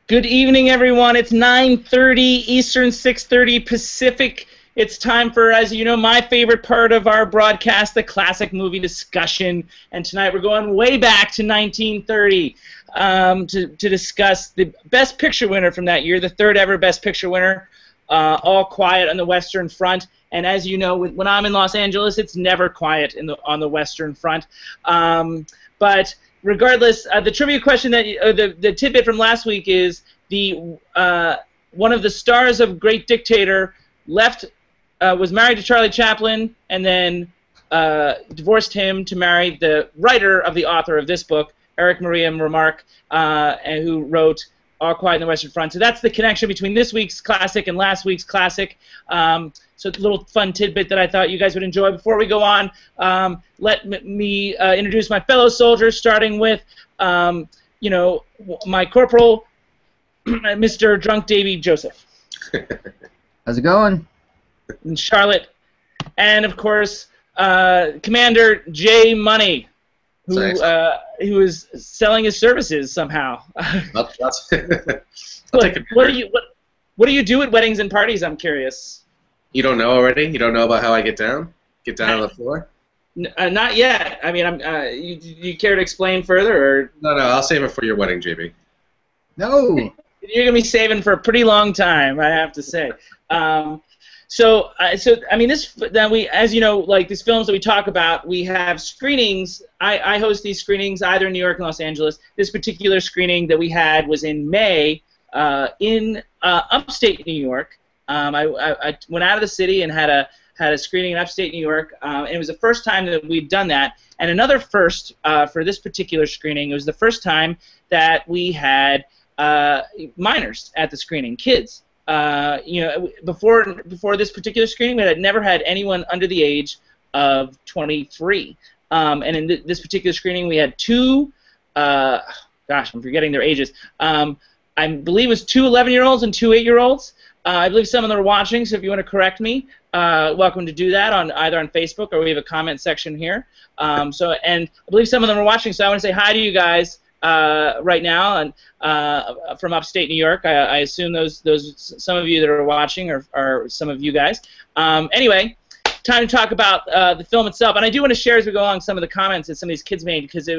Good evening, everyone. It's 9:30 Eastern, 6:30 Pacific. It's time for, as you know, my favorite part of our broadcast, the classic movie discussion. And tonight we're going way back to 1930 to discuss the Best Picture winner from that year, the third ever Best Picture winner, All Quiet on the Western Front. And as you know, when I'm in Los Angeles, it's never quiet on the Western Front. But regardless, the trivia question that the tidbit from last week is one of the stars of Great Dictator was married to Charlie Chaplin and then divorced him to marry the writer of the author of this book, Eric Maria Remarque, and who wrote All Quiet on the Western Front. So that's the connection between this week's classic and last week's classic. So it's a little fun tidbit that I thought you guys would enjoy. Before we go on, let me introduce my fellow soldiers, starting with, my corporal, Mr. Drunk Davie Joseph. How's it going? And Charlotte. And, of course, Commander J. Money, who is selling his services somehow. What do you do at weddings and parties, I'm curious? You don't know already? You don't know about how I get down? Get down on the floor? Not yet. I mean, you care to explain further? Or? No, I'll save it for your wedding, JB. No. You're going to be saving for a pretty long time, I have to say. So I mean, as you know, like these films that we talk about, we have screenings. I host these screenings either in New York and Los Angeles. This particular screening that we had was in May in upstate New York. I went out of the city and had a screening in upstate New York, and it was the first time that we'd done that. And another first for this particular screening, it was the first time that we had minors at the screening, kids. Before this particular screening, we had never had anyone under the age of 23. And in this particular screening, we had two, gosh, I'm forgetting their ages. I believe it was two 11-year-olds and two 8-year-olds. I believe some of them are watching, so if you want to correct me, welcome to do that either on Facebook or we have a comment section here. And I believe some of them are watching, so I want to say hi to you guys right now and from upstate New York. I assume those some of you that are watching are some of you guys. Anyway, time to talk about the film itself, and I do want to share as we go along some of the comments that some of these kids made because I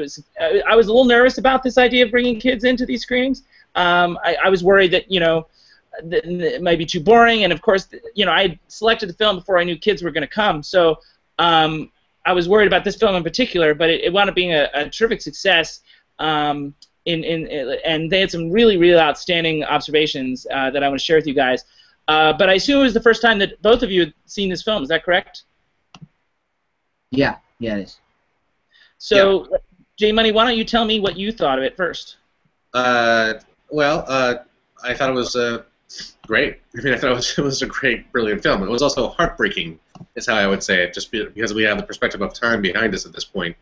was a little nervous about this idea of bringing kids into these screenings. I was worried that it might be too boring, and of course, I selected the film before I knew kids were going to come, so I was worried about this film in particular, but it wound up being a terrific success, and they had some really, really outstanding observations that I want to share with you guys. But I assume it was the first time that both of you had seen this film. Is that correct? Yeah, it is. So, yeah. J Money, why don't you tell me what you thought of it first? I thought it was great. I mean, I thought it was a great, brilliant film. It was also heartbreaking, is how I would say it, just because we have the perspective of time behind us at this point.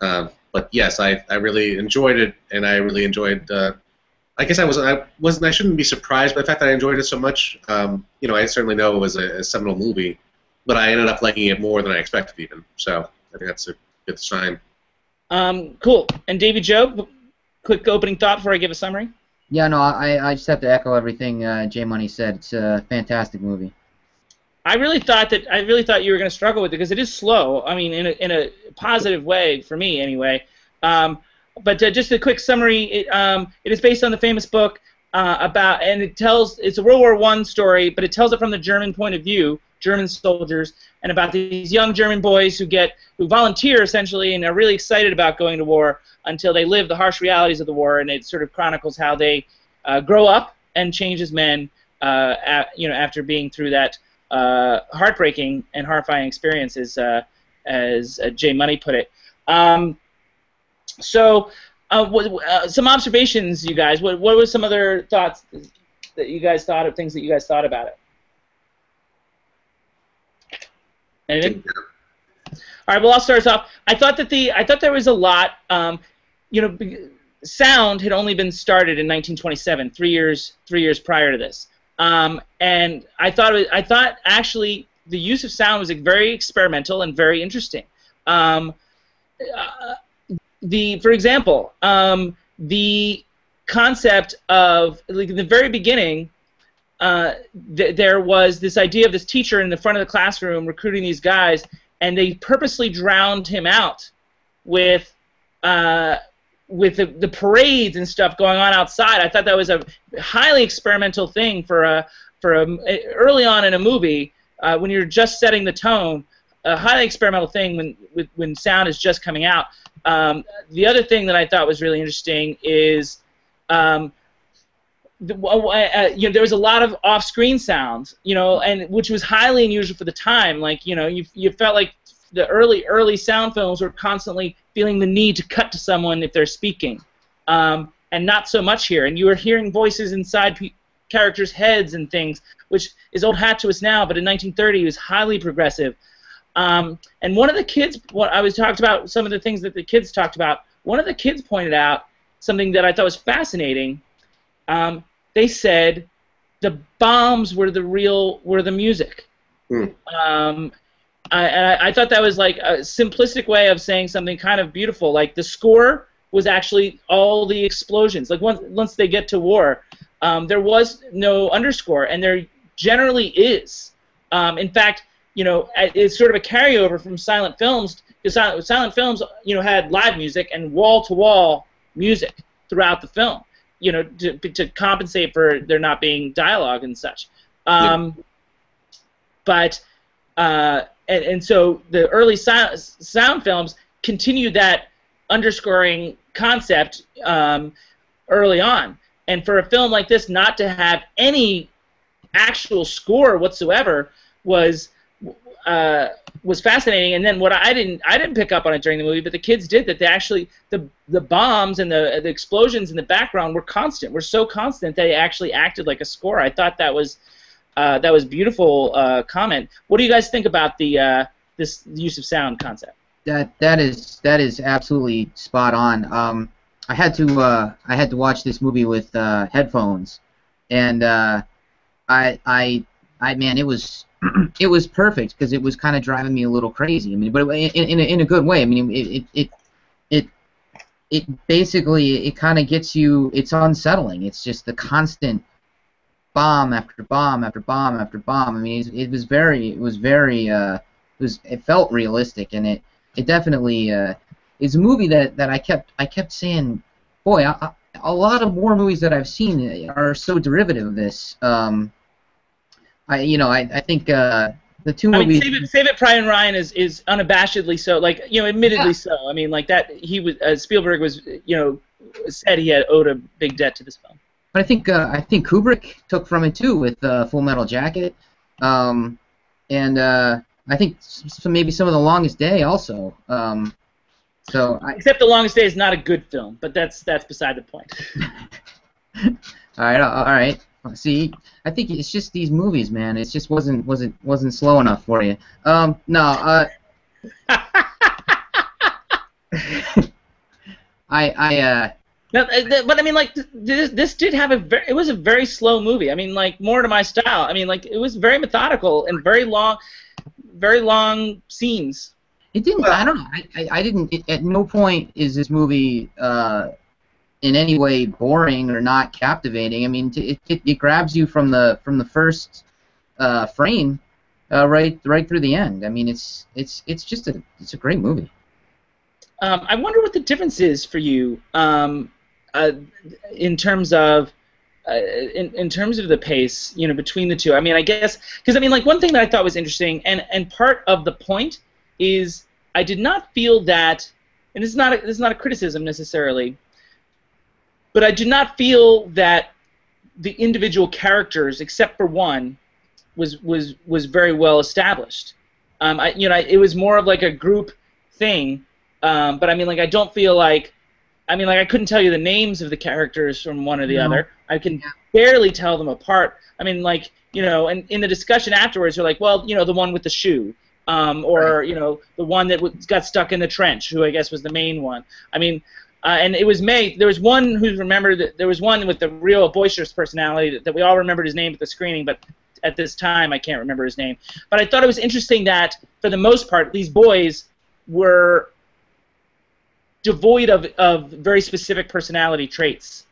But yes, I really enjoyed it, and I really enjoyed. I guess I shouldn't be surprised by the fact that I enjoyed it so much. I certainly know it was a seminal movie, but I ended up liking it more than I expected, even. So I think that's a good sign. Cool. And Davey Joe, quick opening thought before I give a summary. Yeah, no, I just have to echo everything J Money said. It's a fantastic movie. I really thought you were going to struggle with it because it is slow. I mean, in a positive way for me, anyway. But just a quick summary: it is based on the famous book and it's a World War I story, but it tells it from the German point of view, German soldiers, and about these young German boys who volunteer essentially and are really excited about going to war until they live the harsh realities of the war, and it sort of chronicles how they grow up and change as men, after being through that heartbreaking and horrifying experiences, as Jay Money put it. Some observations, you guys. What were some other thoughts that you guys thought of, things that you guys thought about it? Anything? All right. Well, I'll start us off. I thought there was a lot. Sound had only been started in 1927, 3 years prior to this, and I thought actually the use of sound was very experimental and very interesting. For example, the concept of, like, in the very beginning, there was this idea of this teacher in the front of the classroom recruiting these guys, and they purposely drowned him out with the parades and stuff going on outside. I thought that was a highly experimental thing for early on in a movie, when you're just setting the tone. A highly experimental thing when sound is just coming out. The other thing that I thought was really interesting is, there was a lot of off-screen sounds, and which was highly unusual for the time. Like, you felt like the early sound films were constantly feeling the need to cut to someone if they're speaking, and not so much here. And you were hearing voices inside characters' heads and things, which is old hat to us now, but in 1930 it was highly progressive. And one of the kids, talked about some of the things that the kids talked about. One of the kids pointed out something that I thought was fascinating. They said the bombs were the music. I thought that was like a simplistic way of saying something kind of beautiful. Like, the score was actually all the explosions. Like, once they get to war, there was no underscore, and there generally is. In fact, it's sort of a carryover from silent films, because silent films, had live music and wall-to-wall music throughout the film, to compensate for there not being dialogue and such. But so the early sound films continued that underscoring concept early on. And for a film like this not to have any actual score whatsoever was fascinating. And then what I didn't pick up on it during the movie, but the kids did, that they actually, the bombs and the explosions in the background were constant. Were so constant they actually acted like a score. I thought that was beautiful comment. What do you guys think about this use of sound concept? That is absolutely spot on. I had to watch this movie with headphones, and man, it was it was perfect, because it was kind of driving me a little crazy. I mean, but in a good way. I mean, it basically kind of gets you. It's unsettling. It's just the constant bomb after bomb after bomb after bomb. I mean, it felt realistic, and it definitely is a movie that I kept saying, boy, a lot of more movies that I've seen are so derivative of this. I think the two movies. Save It, Private Ryan is unabashedly so. Like, admittedly so. I mean, like that, he was Spielberg was, said he had owed a big debt to this film. But I think Kubrick took from it too with Full Metal Jacket, and I think maybe some of The Longest Day also. Except The Longest Day is not a good film, but that's beside the point. All right. See, I think it's just these movies, man. It just wasn't slow enough for you. No. But I mean, like, this did have it was a very slow movie. I mean, like, more to my style. I mean, like, it was very methodical and very long scenes. It didn't. I don't know. I didn't. At no point is this movie in any way boring or not captivating. I mean, it grabs you from the first frame right through the end. I mean, it's just a great movie. I wonder what the difference is for you in terms of the pace, between the two. I mean, I guess because I mean, like, one thing that I thought was interesting, and part of the point is I did not feel that, and this is not a criticism necessarily, but I did not feel that the individual characters, except for one, was very well established. It was more of like a group thing. But I mean, like, I don't feel like, I mean, like, I couldn't tell you the names of the characters from one or the other. I can barely tell them apart. I mean, like, and in the discussion afterwards, you're like, well, the one with the shoe, or the one that got stuck in the trench, who I guess was the main one. I mean, and it was there was one who remembered that there was one with the real boisterous personality that we all remembered his name at the screening, but at this time I can't remember his name. But I thought it was interesting that for the most part these boys were devoid of very specific personality traits.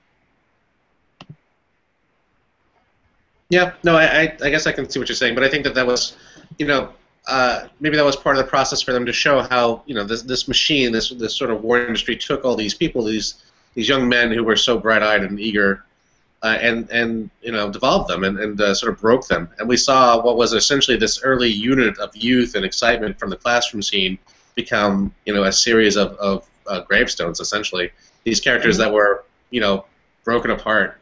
Yeah, no, I guess I can see what you're saying, but I think that that was, you know, maybe that was part of the process for them to show how, this machine, this sort of war industry took all these people, these young men who were so bright-eyed and eager, and devolved them and sort of broke them. And we saw what was essentially this early unit of youth and excitement from the classroom scene become, a series of gravestones, essentially. These characters that were, broken apart,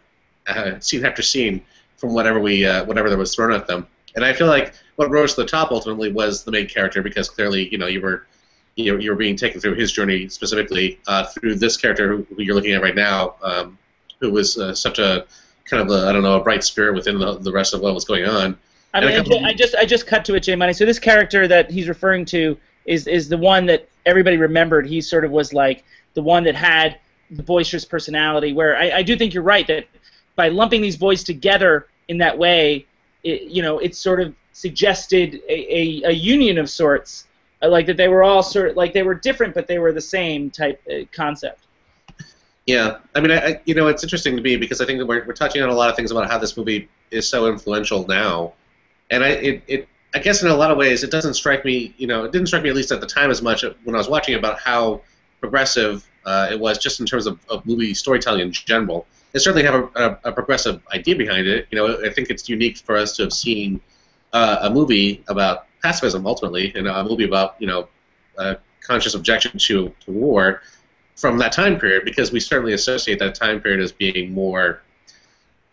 scene after scene, from whatever that was thrown at them. And I feel like what rose to the top ultimately was the main character, because clearly, you were being taken through his journey specifically through this character who you're looking at right now, who was such a kind of a bright spirit within the rest of what was going on. I mean, I just cut to it, J Money. So this character that he's referring to is the one that everybody remembered. He sort of was like the one that had the boisterous personality. Where I do think you're right that by lumping these boys together in that way, it sort of suggested a union of sorts, like that they were all sort of like they were different, but they were the same type concept. Yeah, I mean, it's interesting to me because I think that we're touching on a lot of things about how this movie is so influential now, and I guess in a lot of ways it doesn't strike me, it didn't strike me at least at the time as much when I was watching about how progressive it was just in terms of movie storytelling in general. It certainly have a progressive idea behind it. I think it's unique for us to have seen a movie about pacifism ultimately, and a movie about conscious objection to war from that time period, because we certainly associate that time period as being a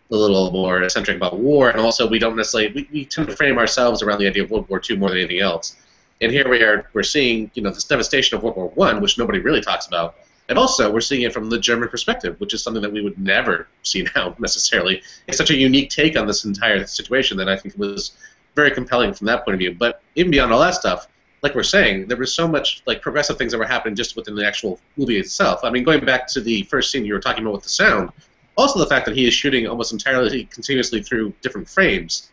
little more centric about war, and also we don't necessarily we tend to frame ourselves around the idea of World War II more than anything else. And here we're seeing this devastation of World War I, which nobody really talks about, and also we're seeing it from the German perspective, which is something that we would never see now necessarily. It's such a unique take on this entire situation that I think was very compelling from that point of view. But even beyond all that stuff, like we're saying, there was so much progressive things that were happening just within the actual movie itself. I mean, going back to the first scene you were talking about with the sound, also the fact that he is shooting almost entirely continuously through different frames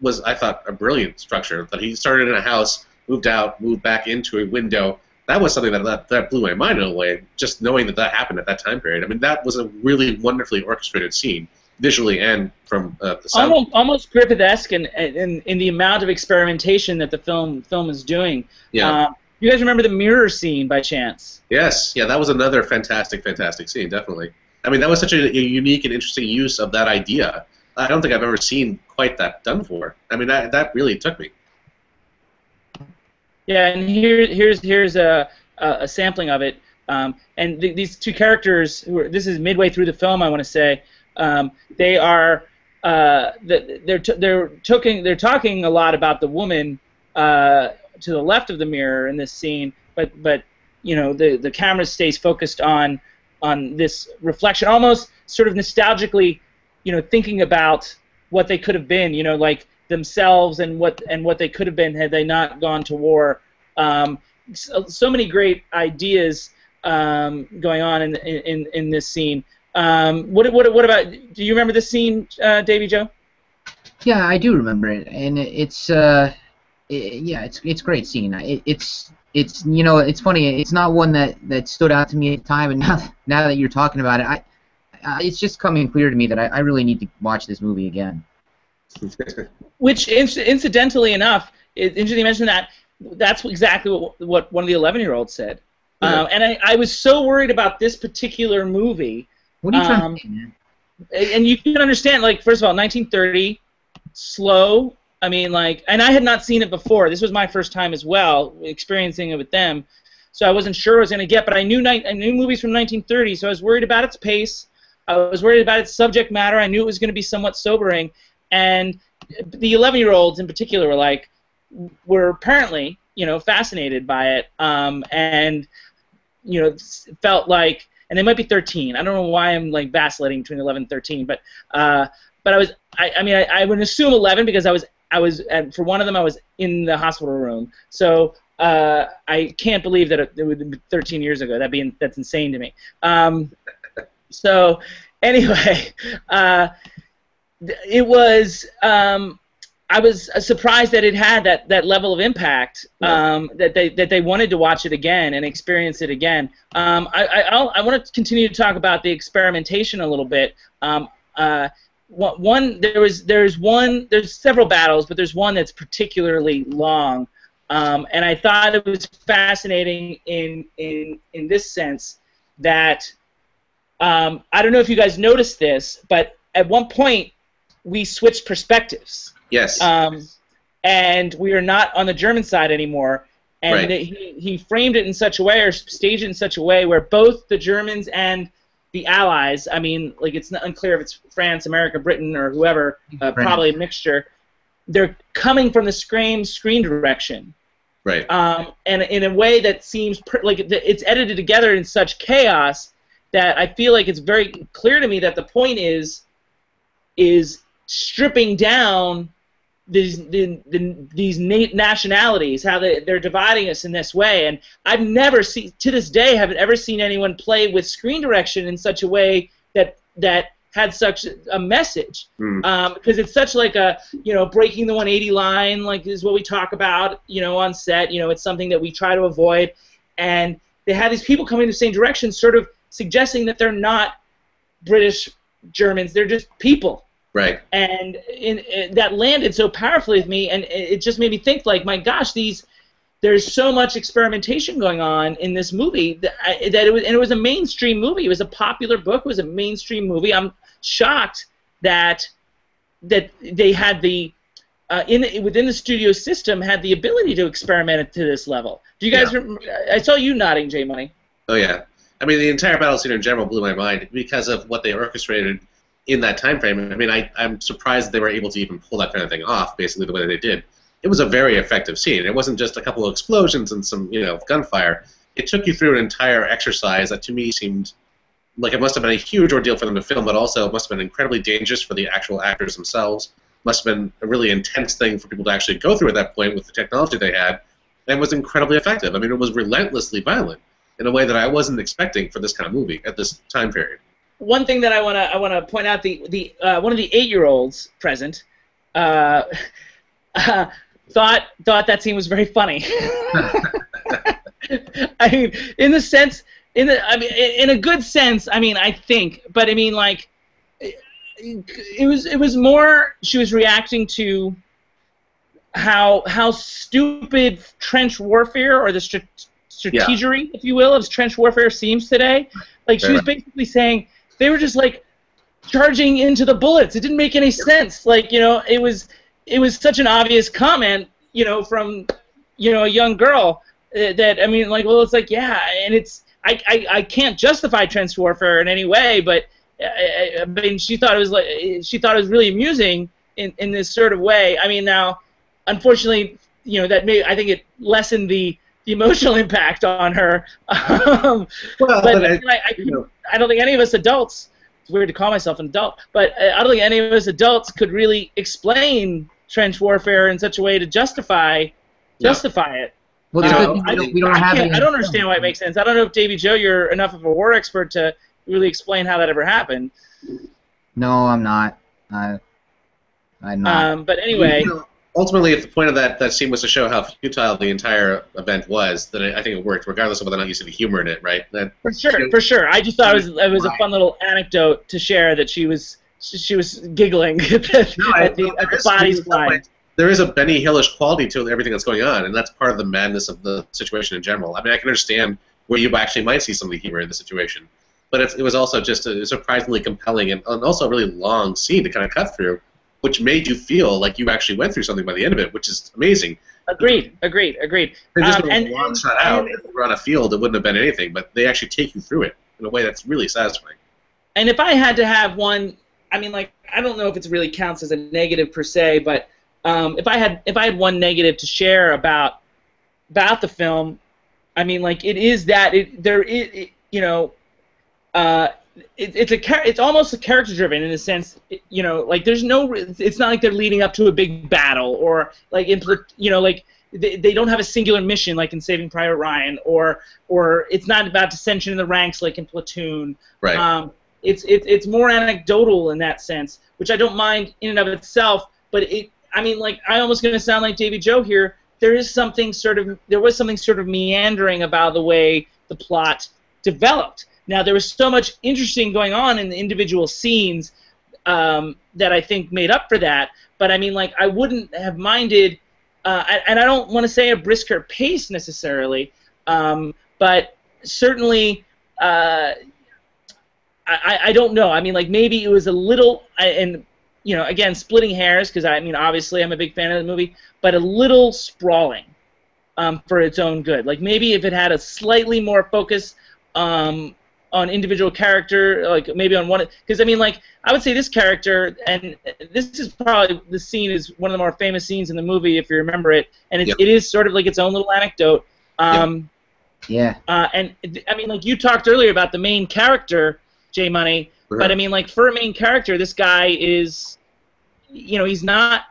was, I thought, a brilliant structure. That he started in a house, moved out, moved back into a window. That was something that blew my mind in a way, just knowing that happened at that time period. I mean, that was a really wonderfully orchestrated scene, visually and from the sound. Almost Griffith-esque in the amount of experimentation that the film is doing. Yeah. You guys remember the mirror scene by chance? Yes. Yeah, that was another fantastic scene, definitely. I mean, that was such a unique and interesting use of that idea. I don't think I've ever seen quite that done before. I mean, that really took me. Yeah, and here's a sampling of it. And these two characters, this is midway through the film, I want to say. They are they're talking a lot about the woman to the left of the mirror in this scene, but the camera stays focused on this reflection, almost sort of nostalgically, thinking about what they could have been, like themselves and what they could have been had they not gone to war. So many great ideas going on in this scene. What about? Do you remember this scene, Davey Joe? Yeah, I do remember it, and it's a great scene. It's funny. It's not one that stood out to me at the time, and now that you're talking about it, it's just coming clear to me that I really need to watch this movie again. Which, incidentally enough, it's interesting you mention that. That's exactly what one of the 11-year-olds said. Yeah. And I was so worried about this particular movie. What are you trying to say, man? And you can understand, first of all, 1930, slow. I mean, and I had not seen it before. This was my first time as well, experiencing it with them. So I wasn't sure what I was going to get, but I knew movies from 1930, so I was worried about its pace. I was worried about its subject matter. I knew it was going to be somewhat sobering. And the 11-year-olds in particular were apparently, fascinated by it, and, felt like, and they might be 13. I don't know why I'm vacillating between 11 and 13, but I would assume 11 because I was for one of them I was in the hospital room. So I can't believe that it would be 13 years ago. That's insane to me. So anyway, it was. I was surprised that it had that level of impact, that they wanted to watch it again and experience it again. I want to continue to talk about the experimentation a little bit. there's several battles, but there's one that's particularly long, and I thought it was fascinating in this sense that I don't know if you guys noticed this, but at one point we switched perspectives. Yes. And we are not on the German side anymore. And Right. he framed it in such a way, or staged it in such a way, where both the Germans and the Allies, I mean, like, it's not unclear if it's France, America, Britain, or whoever, probably a mixture, they're coming from the screen direction. Right. And in a way that seems like it's edited together in such chaos that I feel like it's very clear to me that the point is stripping down these nationalities, how they're dividing us in this way. And I've never seen, to this day, haven't ever seen anyone play with screen direction in such a way that had such a message. Because it's such like a, breaking the 180 line, like, is what we talk about, on set. It's something that we try to avoid. And they have these people coming in the same direction, sort of suggesting that they're not British Germans, they're just people. Right. And that landed so powerfully with me, and it just made me think, like, my gosh, there's so much experimentation going on in this movie that it was a mainstream movie. It was a popular book. It was a mainstream movie. I'm shocked that they had within the studio system had the ability to experiment it to this level. Do you guys? I saw you nodding, J Money. Oh yeah. I mean, the entire battle scene in general blew my mind because of what they orchestrated in that time frame. I mean, I'm surprised they were able to even pull that kind of thing off, basically the way they did. It was a very effective scene. It wasn't just a couple of explosions and some, gunfire. It took you through an entire exercise that to me seemed like it must have been a huge ordeal for them to film, but also it must have been incredibly dangerous for the actual actors themselves. Must have been a really intense thing for people to actually go through at that point with the technology they had, and it was incredibly effective. I mean, it was relentlessly violent in a way that I wasn't expecting for this kind of movie at this time period. One thing that I want to point out, the one of the 8-year-olds present thought that scene was very funny. I mean, in a good sense. I mean, I think, but I mean, like, it was more she was reacting to how stupid trench warfare, or the strategery, if you will, of trench warfare seems today. Like, she was basically saying they were just, like, charging into the bullets. It didn't make any sense. Like, it was such an obvious comment, from, a young girl that, I mean, like, well, it's like, yeah, and it's, I can't justify trench warfare in any way, but I mean, she thought it was really amusing in this sort of way. I mean, now, unfortunately, I think it lessened the emotional impact on her. But I don't think any of us adults, it's weird to call myself an adult, but I don't think any of us adults could really explain trench warfare in such a way to justify it. Well, I don't understand why it makes sense. I don't know if Davey Joe, you're enough of a war expert to really explain how that ever happened. No, I'm not. I'm not. But anyway. Ultimately, if the point of that scene was to show how futile the entire event was, then I think it worked, regardless of whether or not you see the humor in it, right? For sure. I just thought it was a fun little anecdote to share that she was giggling at the bodies flying. There is a Benny Hillish quality to everything that's going on, and that's part of the madness of the situation in general. I mean, I can understand where you actually might see some of the humor in the situation, but it was also just a surprisingly compelling and also a really long scene to kind of cut through, which made you feel like you actually went through something by the end of it, which is amazing. Agreed. They just long shot out. If we were on a field, it wouldn't have been anything, but they actually take you through it in a way that's really satisfying. And if I had to have one, I mean, like, I don't know if it really counts as a negative per se, but if I had one negative to share about the film, I mean, like, it is that it's almost a character driven in a sense, like, there's no, it's not like they're leading up to a big battle, or like like they don't have a singular mission like in Saving Private Ryan, or it's not about dissension in the ranks like in Platoon. Right. It's more anecdotal in that sense, which I don't mind in and of itself, but I mean, like, I'm almost going to sound like Davey Joe here. There was something sort of meandering about the way the plot developed. Now, there was so much interesting going on in the individual scenes that I think made up for that. But I mean, like, I wouldn't have minded, and I don't want to say a brisker pace necessarily, but certainly, I don't know. I mean, like, maybe it was a little, and you know, again, splitting hairs, because I mean, obviously, I'm a big fan of the movie, but a little sprawling for its own good. Like, maybe if it had a slightly more focus on individual character, like maybe on one, because I mean, like, I would say this character, and this is probably, the scene is one of the more famous scenes in the movie if you remember it, and it is sort of like its own little anecdote. And I mean, like, you talked earlier about the main character, J Money, but I mean, like, for a main character, this guy is, you know, he's not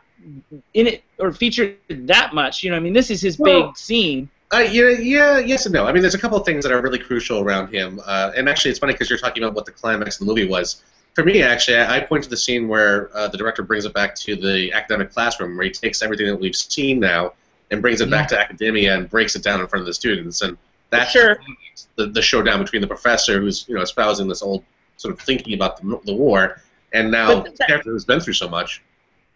in it or featured that much. You know, I mean, this is his big scene. Yes and no. I mean, there's a couple of things that are really crucial around him. And actually, it's funny because you're talking about what the climax of the movie was. For me, actually, I point to the scene where the director brings it back to the academic classroom, where he takes everything that we've seen now and brings it back to academia and breaks it down in front of the students. And that's the showdown between the professor, who's, you know, espousing this old sort of thinking about the war, and now the character who's been through so much.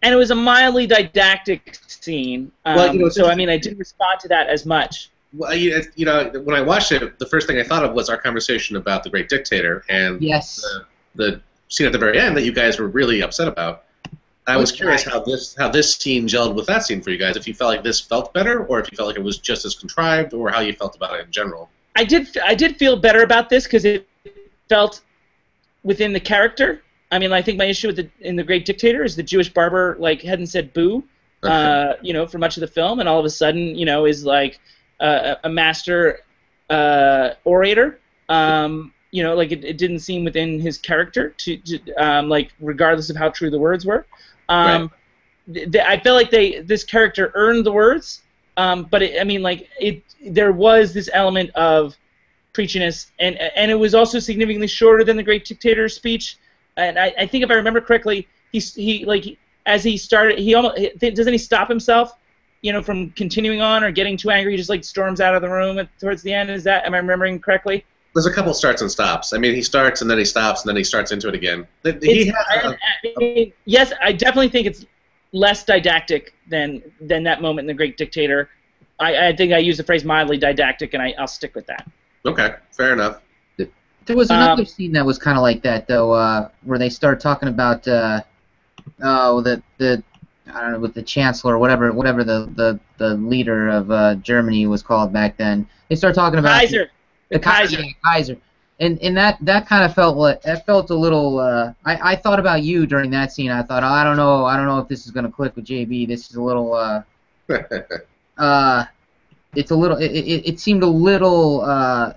And it was a mildly didactic scene, well, you know, so I mean, I didn't respond to that as much. Well, you know, when I watched it, the first thing I thought of was our conversation about The Great Dictator, and the scene at the very end that you guys were really upset about. I was curious how this scene gelled with that scene for you guys. If you felt like this felt better, or if you felt like it was just as contrived, or how you felt about it in general. I did feel better about this because it felt within the character. I mean, I think my issue with in The Great Dictator is the Jewish barber, like, hadn't said boo, you know, for much of the film, and all of a sudden, you know, is like a master orator. You know, like, it didn't seem within his character to like, regardless of how true the words were. I felt like this character earned the words, but I mean, like, there was this element of preachiness, and it was also significantly shorter than The Great Dictator's speech. And I think if I remember correctly, as he started, he almost doesn't he stop himself, you know, from continuing on or getting too angry. He just, like, storms out of the room towards the end. Am I remembering correctly? There's a couple starts and stops. I mean, he starts and then he stops and then he starts into it again. Yes, I definitely think it's less didactic than that moment in The Great Dictator. I think I use the phrase mildly didactic, and I'll stick with that. Okay, fair enough. There was another scene that was kind of like that, though, where they start talking about I don't know, with the chancellor or whatever the leader of Germany was called back then. They start talking about Kaiser. The Kaiser. Yeah, Kaiser. And that kind of felt a little. I thought about you during that scene. I thought, I don't know if this is gonna click with JB. This is a little. It's a little. It seemed a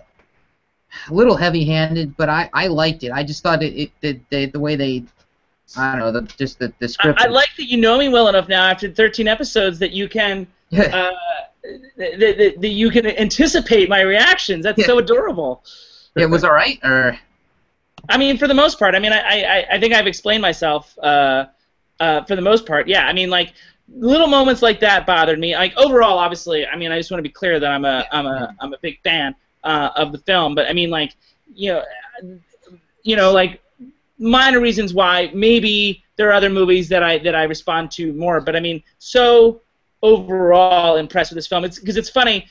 little heavy-handed, but I liked it. I just thought the way they, I don't know, the script. I like that you know me well enough now after 13 episodes that you can that you can anticipate my reactions. That's so adorable. It was all right, or? I mean, for the most part. I mean, I think I've explained myself for the most part. Yeah, I mean, like, little moments like that bothered me. Like, overall, obviously, I mean, I just want to be clear that I'm a big fan of the film, but I mean, like, you know, like, minor reasons why maybe there are other movies that I respond to more, but I mean, so overall impressed with this film. It's because it's funny.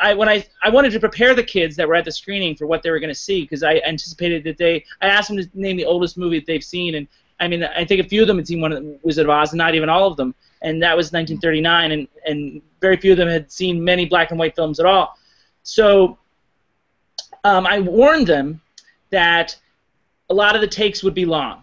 I wanted to prepare the kids that were at the screening for what they were going to see, because I anticipated that I asked them to name the oldest movie that they've seen, and I mean, I think a few of them had seen one of the Wizard of Oz, and not even all of them, and that was 1939, and very few of them had seen many black and white films at all. So I warned them that a lot of the takes would be long,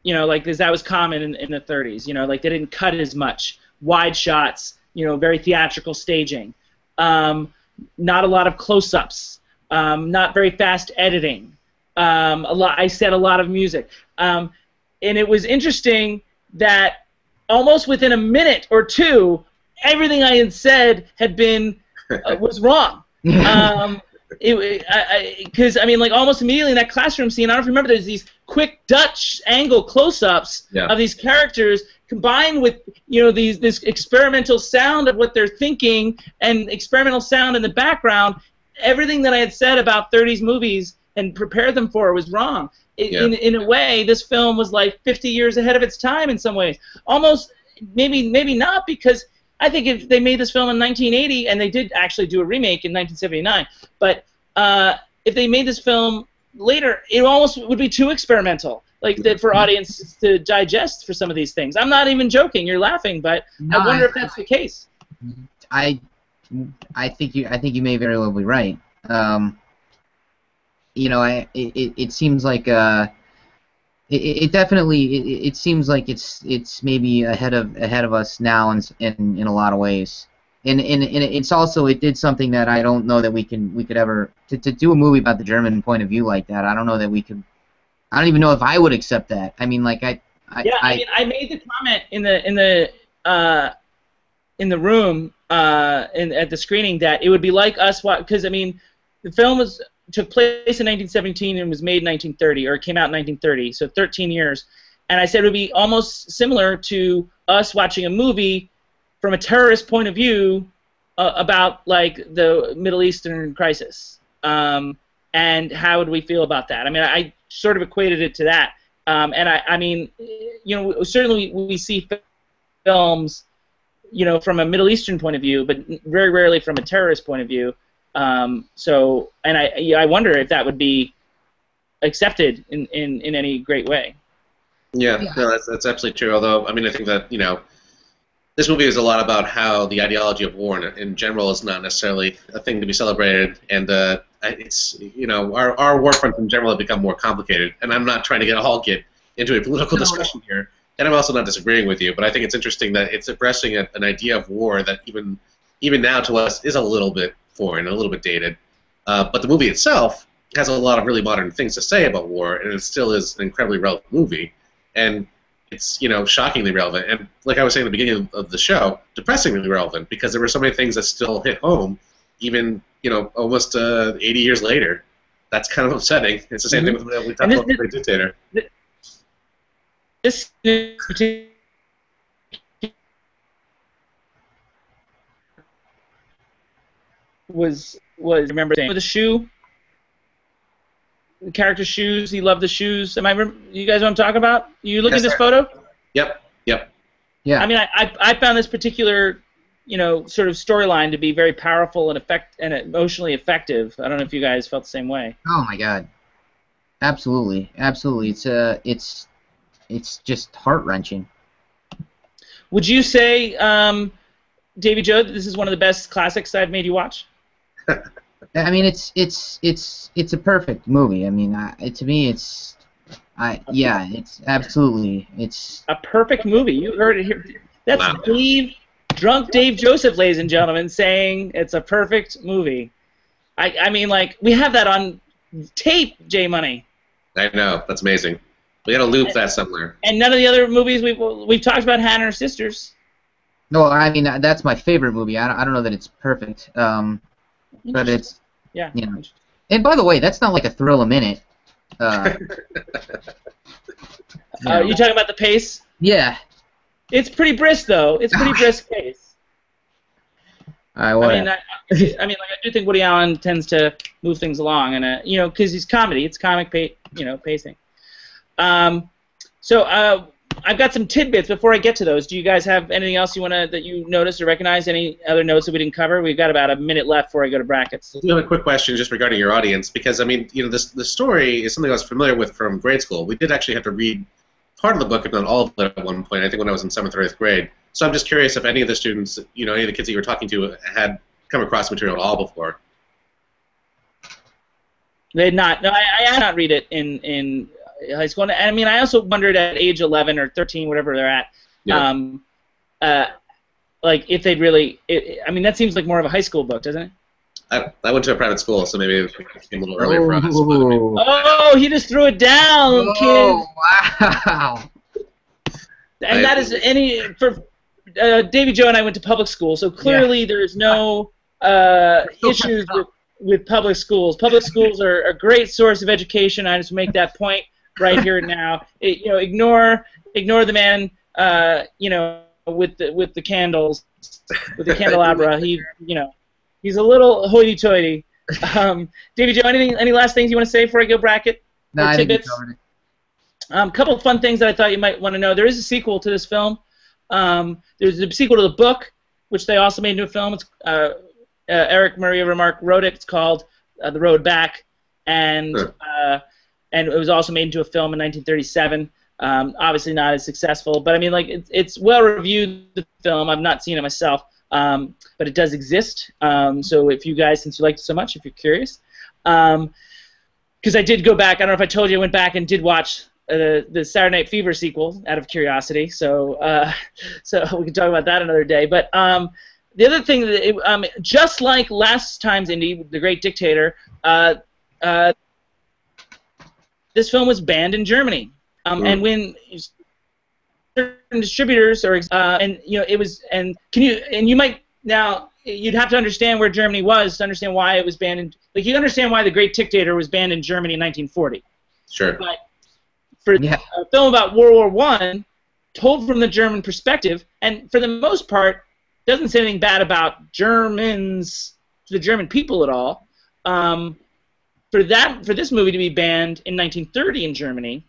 you know, like, because that was common in the 30s, you know, like, they didn't cut it as much, wide shots, you know, very theatrical staging, not a lot of close-ups, not very fast editing, I said a lot of music, and it was interesting that almost within a minute or two, everything I had said had been was wrong. Because I mean, like, almost immediately in that classroom scene, I don't know if you remember, there's these quick Dutch angle close-ups of these characters combined with, you know, this experimental sound of what they're thinking and experimental sound in the background. Everything that I had said about 30s movies and prepared them for was wrong. Yeah. in a way, this film was like 50 years ahead of its time in some ways. Almost, maybe not, because I think if they made this film in 1980, and they did actually do a remake in 1979, but if they made this film later, it almost would be too experimental, like that, for audiences to digest for some of these things. I'm not even joking. You're laughing, but No, I wonder if that's the case. I think you may very well be right. You know, it seems like it definitely it seems like it's maybe ahead of us now in a lot of ways. And it's also, it did something that I don't know that we could ever, to do a movie about the German point of view like that. I don't know that we could. I don't even know if I would accept that. I mean, like I made the comment in the room at the screening that it would be like us, because I mean, the film took place in 1917 and was made in 1930, or it came out in 1930, so 13 years. And I said it would be almost similar to us watching a movie from a terrorist point of view about like the Middle Eastern crisis, and how would we feel about that? I mean, I sort of equated it to that, and I mean, you know, certainly we see films, you know, from a Middle Eastern point of view, but very rarely from a terrorist point of view. So, and I wonder if that would be accepted in any great way. Yeah, no, that's absolutely true. Although, I mean, I think that, you know, this movie is a lot about how the ideology of war in general is not necessarily a thing to be celebrated, and it's, you know, our war fronts in general have become more complicated. And I'm not trying to get into a political discussion here, and I'm also not disagreeing with you, but I think it's interesting that it's addressing an idea of war that even now to us is a little bit foreign, a little bit dated. But the movie itself has a lot of really modern things to say about war, and it still is an incredibly relevant movie. And it's, you know, shockingly relevant, and like I was saying at the beginning of the show, depressingly relevant, because there were so many things that still hit home, even, you know, almost 80 years later. That's kind of upsetting. It's the same thing with we talked about the Great Dictator. This was remember the shoe, the character's shoes. He loved the shoes. You guys know what I'm talking about? You looking at this photo? Yep. Yeah. I mean, I found this particular, you know, sort of storyline to be very powerful and emotionally effective. I don't know if you guys felt the same way. Oh my God. Absolutely. It's just heart-wrenching. Would you say, Davy Joe, that this is one of the best classics I've made you watch? I mean, it's a perfect movie. I mean, to me, it's absolutely, it's a perfect movie. You heard it here. That's wow. Drunk Dave Joseph, ladies and gentlemen, saying it's a perfect movie. I mean, like, we have that on tape, J Money. I know, that's amazing. We got to loop that somewhere. And none of the other movies we've talked about Hannah and her sisters. No, I mean, that's my favorite movie. I don't know that it's perfect, but it's, yeah. You know. And by the way, that's not like a thrill a minute. You talking about the pace? Yeah. It's pretty brisk, though. It's pretty brisk pace. I mean, like, I do think Woody Allen tends to move things along, and you know, because he's comedy, it's comic pacing. So I've got some tidbits before I get to those. Do you guys have anything else that you noticed or recognize? Any other notes that we didn't cover? We've got about a minute left before I go to brackets. I have a quick question just regarding your audience, because I mean, you know, the story is something I was familiar with from grade school. We did actually have to read part of the book, if not all of it, at one point. I think when I was in 7th or 8th grade. So I'm just curious if any of the students, you know, any of the kids that you were talking to had come across the material at all before. They had not. No, I did not read it in high school. And I mean, I also wondered at age 11 or 13, whatever they're at, like if they'd really. I mean, that seems like more of a high school book, doesn't it? I went to a private school, so maybe it came a little earlier for us. Oh, he just threw it down, kid! Oh, wow! And that is Davy Joe and I went to public school, so clearly there's no issues with public schools. Public schools are a great source of education. I just make that point right here and now. You know, ignore the man, you know, with the candles, with the candelabra. He's a little hoity-toity. Davy Joe, any last things you want to say before I go bracket? No, I think you covered it. Couple of fun things that I thought you might want to know. There is a sequel to this film. There's a sequel to the book, which they also made into a film. It's Eric Maria Remarque wrote it. It's called The Road Back, and it was also made into a film in 1937. Obviously not as successful, but I mean, like, it's well reviewed, the film. I've not seen it myself, but it does exist. So if you guys, since you liked it so much, if you're curious, because I did go back. I don't know if I told you, I went back and did watch the Saturday Night Fever sequel out of curiosity. So we can talk about that another day. But the other thing that just like last time's Indie, The Great Dictator, this film was banned in Germany. And when certain distributors you might now, you'd have to understand where Germany was to understand why it was banned. Like, you understand why The Great Dictator was banned in Germany in 1940. Sure. But for a film about World War I, told from the German perspective, and for the most part, doesn't say anything bad about Germans, the German people at all. For this movie to be banned in 1930 in Germany,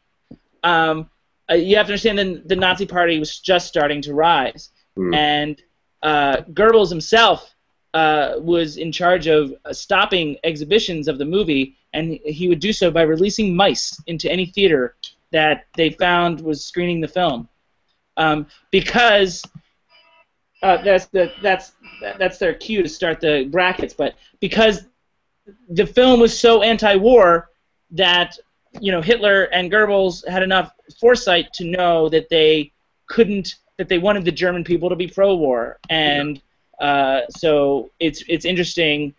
you have to understand that the Nazi Party was just starting to rise, and Goebbels himself was in charge of stopping exhibitions of the movie, and he would do so by releasing mice into any theater that they found was screening the film, because that's their cue to start the brackets. But because the film was so anti-war that Hitler and Goebbels had enough foresight to know that they wanted the German people to be pro-war, and so it's interesting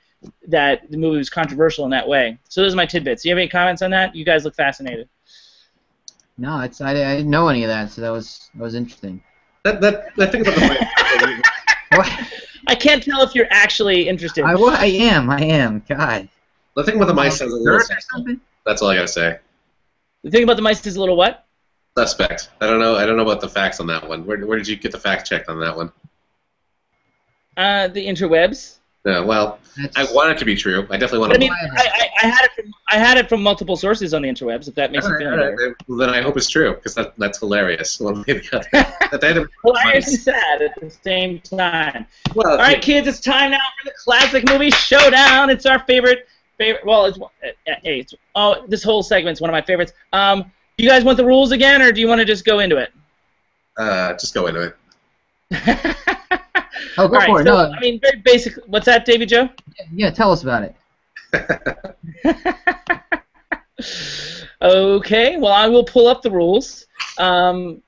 that the movie was controversial in that way. So those are my tidbits. Do you have any comments on that? You guys look fascinated. No, I didn't know any of that, so that was interesting. That thing about the What? I can't tell if you're actually interested. I am. God. The thing about the mice is a little suspect. That's all I gotta say. The thing about the mice is a little what? Suspect. I don't know about the facts on that one. Where did you get the fact checked on that one? The interwebs. Yeah, well, I want it to be true. I definitely want to. I mean, I had it from multiple sources on the interwebs. If that makes you feel better. Well, then I hope it's true, because that's hilarious. One way or the other. Hilarious and sad at the same time. Well, all right, kids, it's time now for the classic movie showdown. It's our favorite. Well, this whole segment's one of my favorites. Do you guys want the rules again, or do you want to just go into it? Just go into it. Oh, go for it. So, No. I mean, very basic. What's that, Davy Joe? Yeah, tell us about it. Okay, well, I will pull up the rules, and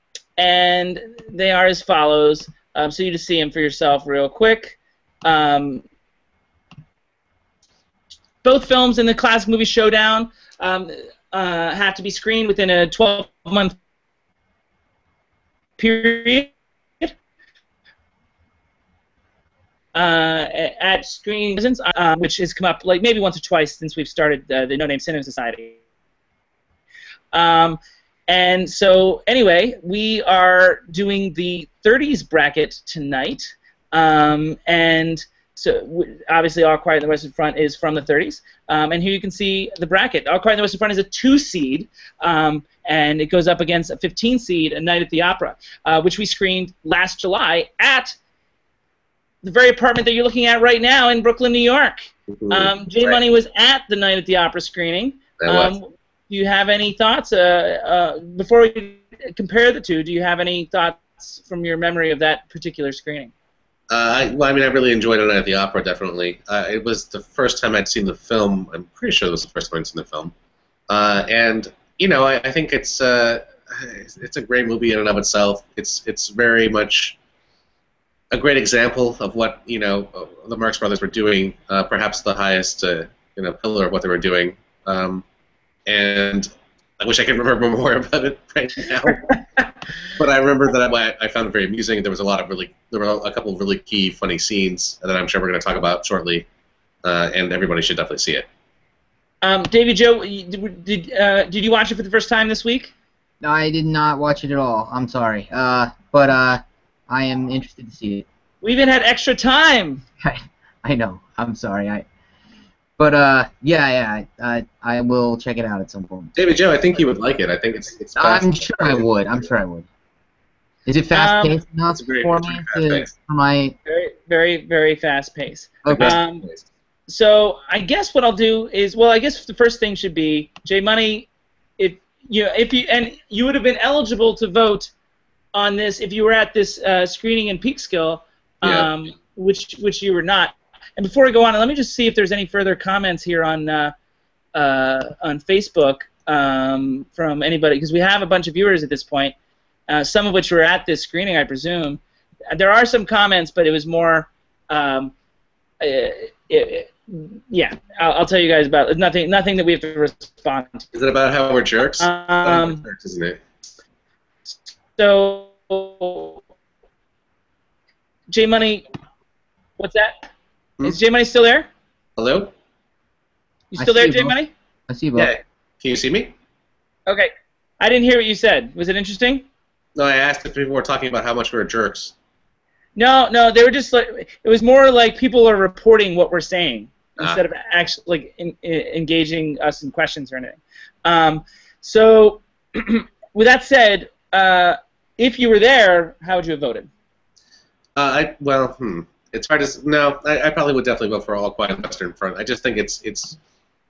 they are as follows. So you just see them for yourself real quick. Both films in the classic movie showdown have to be screened within a 12-month period. At screening presence, which has come up like maybe once or twice since we've started the No Name Cinema Society. And so anyway, we are doing the 30s bracket tonight, and so obviously All Quiet on the Western Front is from the 30s, and here you can see the bracket. All Quiet on the Western Front is a 2-seed, and it goes up against a 15-seed, A Night at the Opera, which we screened last July at the very apartment that you're looking at right now in Brooklyn, New York. J Money was at the Night at the Opera screening. Do you have any thoughts? Before we compare the two, do you have any thoughts from your memory of that particular screening? I really enjoyed A Night at the Opera, definitely. It was the first time I'd seen the film. I'm pretty sure it was the first time I'd seen the film. And, I think it's a great movie in and of itself. It's very much a great example of what the Marx Brothers were doing, perhaps the highest pillar of what they were doing, and I wish I could remember more about it right now. But I remember that I found it very amusing. There were a couple of really key funny scenes that I'm sure we're going to talk about shortly, and everybody should definitely see it. Davy Joe, did you watch it for the first time this week? No, I did not watch it at all. I'm sorry, but I am interested to see it. We even had extra time. I know. I'm sorry. But yeah, I will check it out at some point. David Joe, I think you would like it. I think it's fast. I'm sure I would. Is it fast paced enough it's very, for it's me very to, fast-paced. for my? Very, very, very fast pace. Okay. So I guess what I'll do is, well, I guess the first thing should be, J Money, if you would have been eligible to vote on this if you were at this screening in Peekskill, which you were not. And before I go on, let me just see if there's any further comments here on Facebook from anybody, because we have a bunch of viewers at this point, some of which were at this screening, I presume. There are some comments, but it was more. Yeah, I'll tell you guys about it. Nothing that we have to respond to. Is it about how we're jerks? We're jerks, isn't it? So, J Money, what's that? Is J Money still there? Hello? You still there, J Money? I see you, Bob. Yeah. Can you see me? Okay. I didn't hear what you said. Was it interesting? No, I asked if people were talking about how much we're jerks. No, they were just like, it was more like people are reporting what we're saying instead of actually like engaging us in questions or anything. So, with that said, if you were there, how would you have voted? It's hard to. No, I probably would definitely vote for All Quiet on the Western Front. I just think it's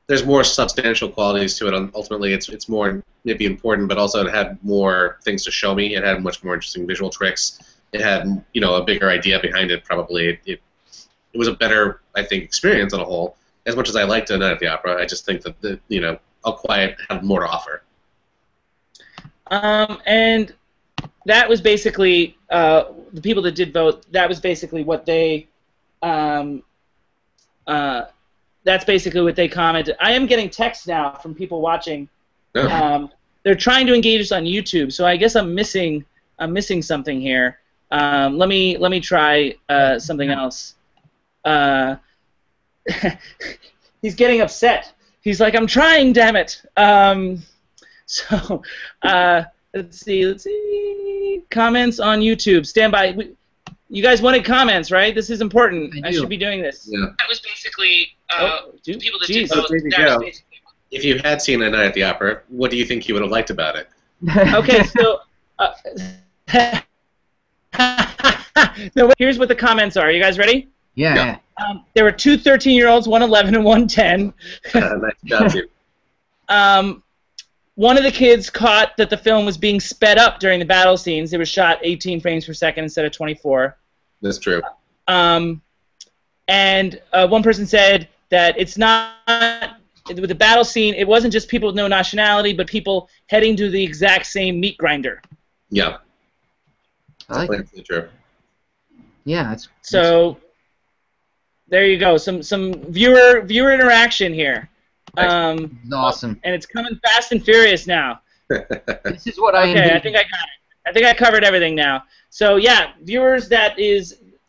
there's more substantial qualities to it. Ultimately, it's more maybe important, but also it had more things to show me. It had much more interesting visual tricks. It had a bigger idea behind it. Probably it was a better, I think, experience on a whole. As much as I liked A Night at the Opera, I just think that All Quiet had more to offer. And that was basically the people that did vote. That was basically what they. That's basically what they commented. I am getting texts now from people watching. Oh. They're trying to engage us on YouTube, so I guess I'm missing something here. Let me try something else. He's getting upset. He's like, I'm trying, damn it. So let's see. Comments on YouTube. Stand by. You guys wanted comments, right? This is important. I should be doing this. Yeah. That was basically people that did So vote. there you go. If you had seen A Night at the Opera, what do you think you would have liked about it? Okay, so no, here's what the comments are. You guys ready? Yeah. There were two 13-year-olds, one 11 and one 10. Nice job, Jim. One of the kids caught that the film was being sped up during the battle scenes. It was shot 18 frames per second instead of 24. That's true. And one person said that it's not, with the battle scene, it wasn't just people with no nationality, but people heading to the exact same meat grinder. Yeah. I like That's true. Yeah, so there you go. Some viewer interaction here. awesome. And it's coming fast and furious now. This is what I Okay, I think I got it. I think I covered everything now. So yeah, viewers,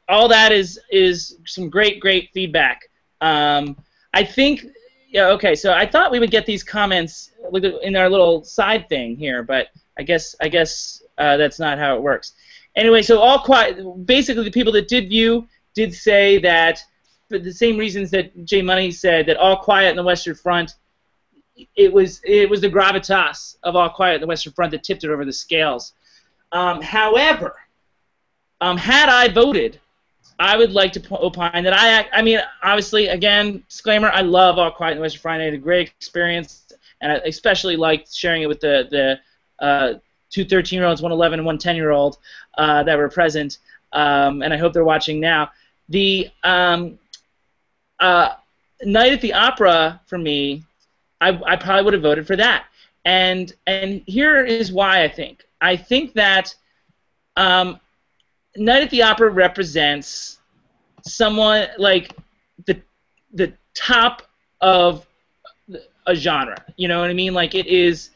all that is some great feedback. I think okay. So I thought we would get these comments in our little side thing here, but I guess that's not how it works. Anyway, so All Quiet. Basically, the people that did view did say that, for the same reasons that J Money said, that All Quiet on the Western Front, it was the gravitas of All Quiet on the Western Front that tipped it over the scales. However, had I voted, I would like to opine that I mean, obviously, again, disclaimer, I love All Quiet on the Western Front. I had a great experience, and I especially liked sharing it with the two 13-year-olds, one 11 and one 10-year-old that were present, and I hope they're watching now. The Night at the Opera, for me, I probably would have voted for that. And here is why I think. I think that Night at the Opera represents someone like the top of a genre. You know what I mean? Like it is,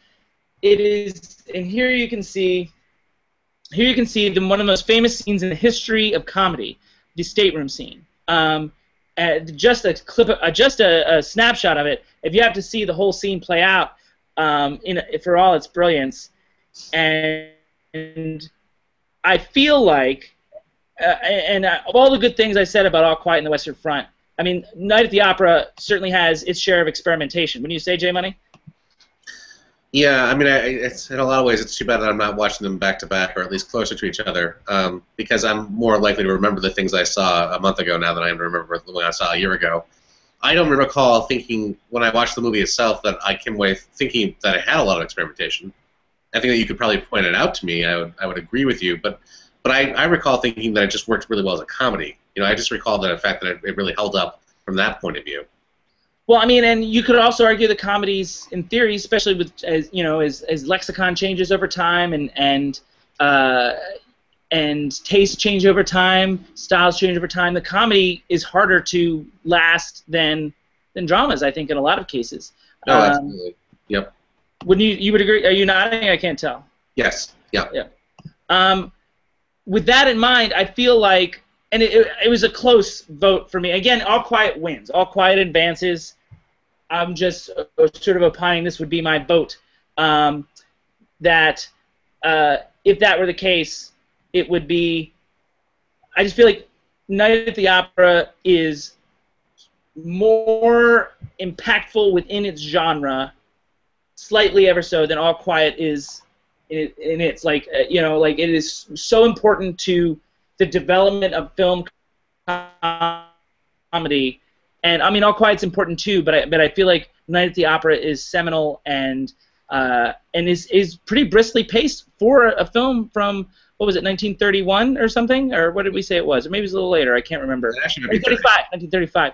and here you can see one of the most famous scenes in the history of comedy, the stateroom scene. Just a clip, just a snapshot of it. If you have to see the whole scene play out, for all its brilliance, and I feel like, of all the good things I said about All Quiet on the Western Front, I mean, Night at the Opera certainly has its share of experimentation. Wouldn't you say, J Money? Yeah, I mean, it's in a lot of ways it's too bad that I'm not watching them back to back, or at least closer to each other, because I'm more likely to remember the things I saw a month ago now than I am to remember the one I saw a year ago. I don't recall thinking when I watched the movie itself that I came away thinking that it had a lot of experimentation. I think that you could probably point it out to me. I would agree with you, but I recall thinking that it just worked really well as a comedy. I just recall the fact that it really held up from that point of view. Well, I mean, and you could also argue the comedies, in theory, especially with as lexicon changes over time and tastes change over time, styles change over time. The comedy is harder to last than dramas, I think, in a lot of cases. No, absolutely. Yep. Wouldn't you would agree? Are you nodding? I can't tell. Yes. Yeah. Yeah. With that in mind, I feel like. And it was a close vote for me. Again, All Quiet wins. All Quiet advances. I'm just sort of opining this would be my vote. That if that were the case, it would be. I just feel like Night at the Opera is more impactful within its genre, slightly ever so, than All Quiet is in its like it is so important to the development of film comedy, and I mean All Quiet's important too, but I feel like Night at the Opera is seminal and is pretty briskly paced for a film from what was it 1931 or something, or what did we say it was, or maybe it was a little later, I can't remember. 1935.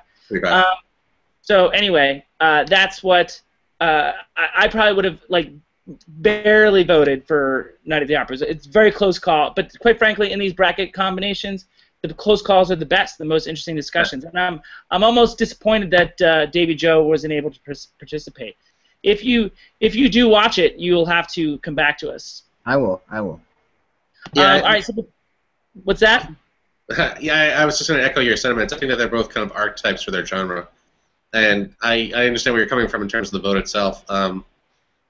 So anyway, that's what I probably would have barely voted for Night at the Opera. It's a very close call, but quite frankly, in these bracket combinations, the close calls are the best, the most interesting discussions. And I'm almost disappointed that Davy Joe wasn't able to participate. If you do watch it, you'll have to come back to us. I will. Yeah. All right. So, what's that? Yeah, I was just going to echo your sentiments. I think that they're both kind of archetypes for their genre, and I understand where you're coming from in terms of the vote itself.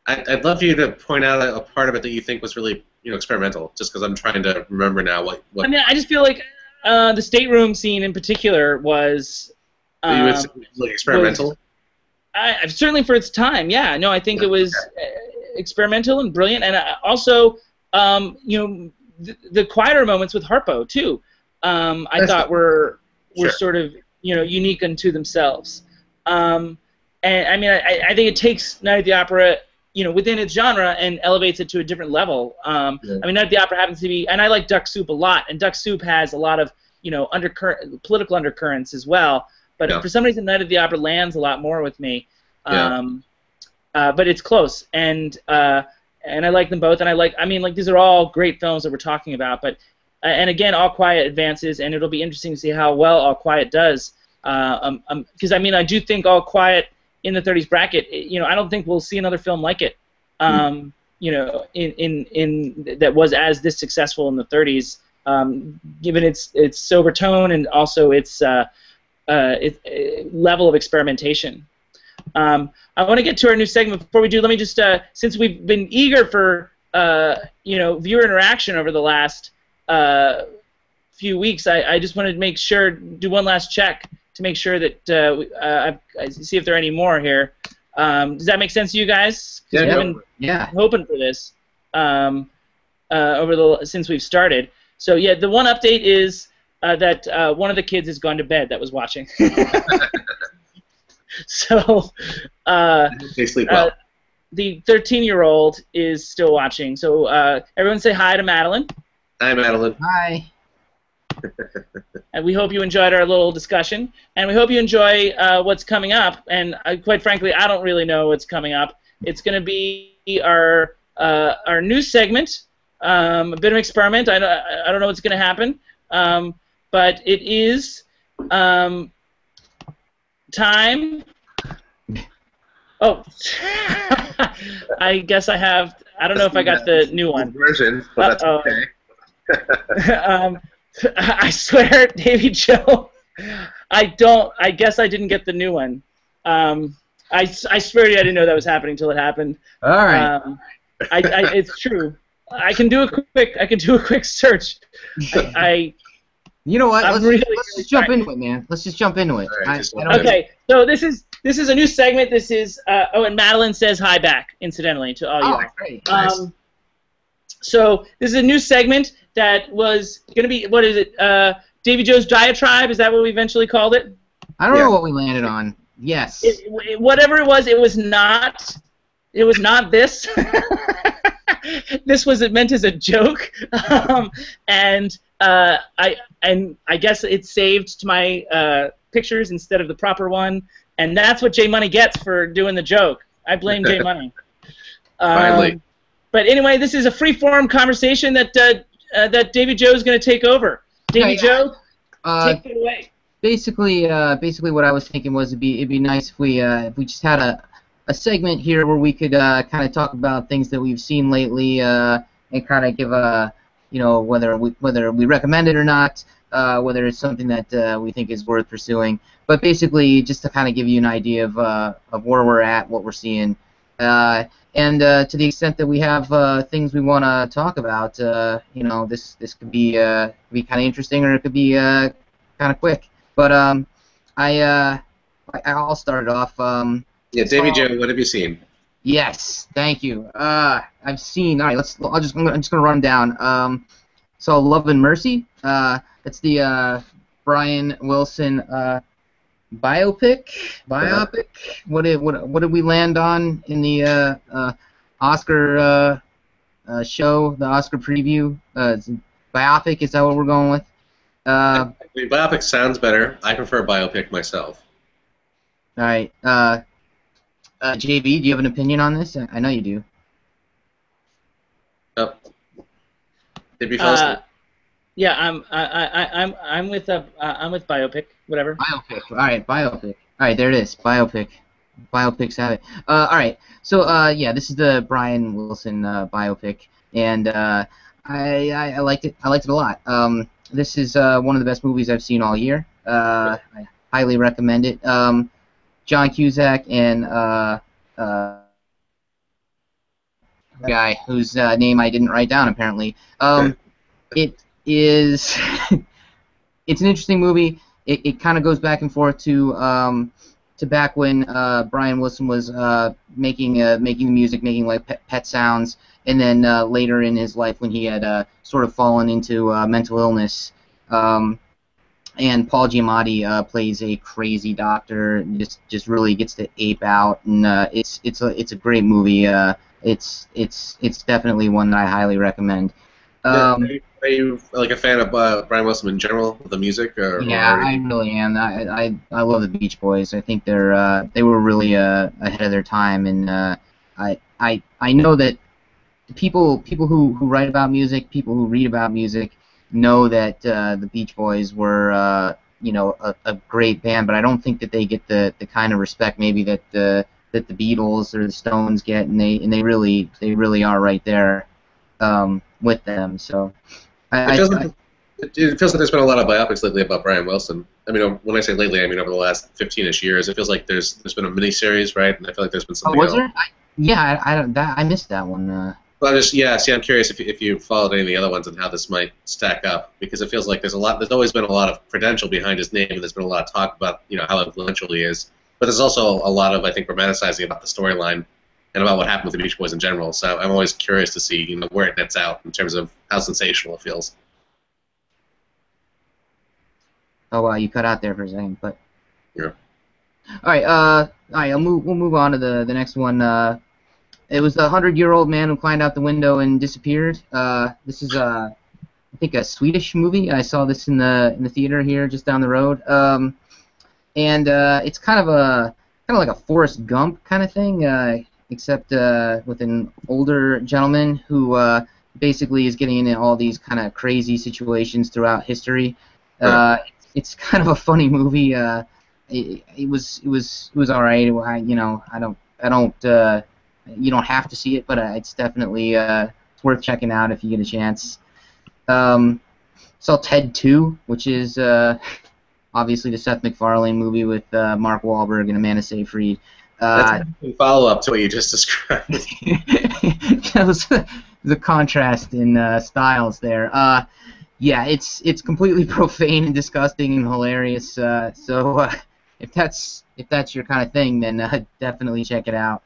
I'd love for you to point out a part of it that you think was really experimental, just because I'm trying to remember now what. I mean, I just feel like the stateroom scene in particular was. Experimental. Certainly for its time, yeah. No, I think it was experimental and brilliant, and also, the quieter moments with Harpo too. I thought were sort of unique unto themselves. And I mean, I think it takes Night at the Opera, within its genre and elevates it to a different level. I mean, Night at the Opera happens to be, and I like Duck Soup a lot, and Duck Soup has a lot of political undercurrents as well. But for some reason, Night at the Opera lands a lot more with me. But it's close, and I like them both, and I mean, these are all great films that we're talking about. But and again, All Quiet advances, and it'll be interesting to see how well All Quiet does. Because I mean, I do think All Quiet in the 30s bracket, I don't think we'll see another film like it. In that was as this successful in the 30s, given its sober tone and also its level of experimentation. I want to get to our new segment. Before we do, let me just, since we've been eager for viewer interaction over the last few weeks, I just wanted to make sure, do one last check to make sure that I see if there are any more here. Does that make sense to you guys? Yeah, we've been hoping for this since we've started. So yeah, the one update is that one of the kids has gone to bed that was watching. So they sleep well. The 13-year-old is still watching. So everyone say hi to Madeline. Hi, Madeline. Hi. And we hope you enjoyed our little discussion, and we hope you enjoy what's coming up. And quite frankly, I don't really know what's coming up. It's going to be our new segment, a bit of an experiment. I don't know what's going to happen, but it is time. Oh, I guess I have. I don't know if I got the new one. Version, but that's okay. I swear, Davy Joe, I guess I didn't get the new one. I swear to you, I didn't know that was happening until it happened. All right. It's true. I can do a quick search. I You know what? I'm Let's just jump into it, man. Let's just jump into it. Right, Okay, so this is a new segment. This is and Madeline says hi back, incidentally, to all y'all. Great. Nice. So this is a new segment that was going to be, what is it, Davy Joe's Diatribe? Is that what we eventually called it? I don't know what we landed on. Yes. Whatever it was not this. This was meant as a joke, and I guess it's saved to my pictures instead of the proper one, and that's what J Money gets for doing the joke. I blame J Money. Finally. But anyway, this is a free-form conversation that Davy Joe is going to take over. Davy Joe, take it away. Basically, what I was thinking was it'd be nice if we just had a segment here where we could kind of talk about things that we've seen lately and kind of give whether we recommend it or not, whether it's something that we think is worth pursuing. But basically, just to kind of give you an idea of where we're at, what we're seeing. And to the extent that we have things we want to talk about, this could be kind of interesting, or it could be kind of quick. But I'll start it off. Davy Joe, what have you seen? Yes, thank you. I've seen. All right, I'm just gonna run down. Saw Loveland Mercy. It's the Brian Wilson biopic. What did we land on in the Oscar show? The Oscar preview. Biopic. Is that what we're going with? Biopic sounds better. I prefer biopic myself. All right. JV, do you have an opinion on this? I know you do. Oh. Did we fall asleep? Yeah, I'm with biopic. Whatever. Biopic. All right, biopic. All right, there it is. Biopic. Biopics have it. All right. So this is the Brian Wilson biopic, and I liked it. I liked it a lot. This is one of the best movies I've seen all year. I highly recommend it. John Cusack and guy whose name I didn't write down apparently. It is. It's an interesting movie. It kind of goes back and forth to back when Brian Wilson was making music, making like pet sounds, and then later in his life when he had sort of fallen into mental illness. And Paul Giamatti plays a crazy doctor, and just really gets to ape out, and it's a great movie. It's definitely one that I highly recommend. Are you like a fan of Brian Wilson in general, the music? I really am. I love the Beach Boys. I think they were really ahead of their time, and I know that people who write about music, people who read about music, know that the Beach Boys were a great band, but I don't think that they get the kind of respect maybe that the Beatles or the Stones get, and they really are right there with them. So it feels like there's been a lot of biopics lately about Brian Wilson. I mean, when I say lately, I mean over the last 15-ish years. It feels like there's been a miniseries, right? And I feel like there's been something. Was there? I missed that one. Well, I'm curious if you followed any of the other ones and how this might stack up, because it feels like there's always been a lot of credential behind his name, and there's been a lot of talk about how influential he is. But there's also a lot of, I think, romanticizing about the storyline and about what happened with the Beach Boys in general. So I'm always curious to see where it nets out in terms of how sensational it feels. Oh wow, you cut out there for a second, but. Yeah. All right. We'll move on to the next one. It was the 100-year-old man who climbed out the window and disappeared. This is I think a Swedish movie. I saw this in the theater here just down the road. And it's kind of like a Forrest Gump kind of thing, except with an older gentleman who basically is getting into all these kind of crazy situations throughout history. It's kind of a funny movie. It was all right. I don't. You don't have to see it, but it's definitely it's worth checking out if you get a chance. Saw Ted 2, which is obviously the Seth MacFarlane movie with Mark Wahlberg and Amanda Seyfried. That's a follow-up to what you just described. That was the contrast in styles there. yeah, it's completely profane and disgusting and hilarious. If that's your kind of thing, then definitely check it out.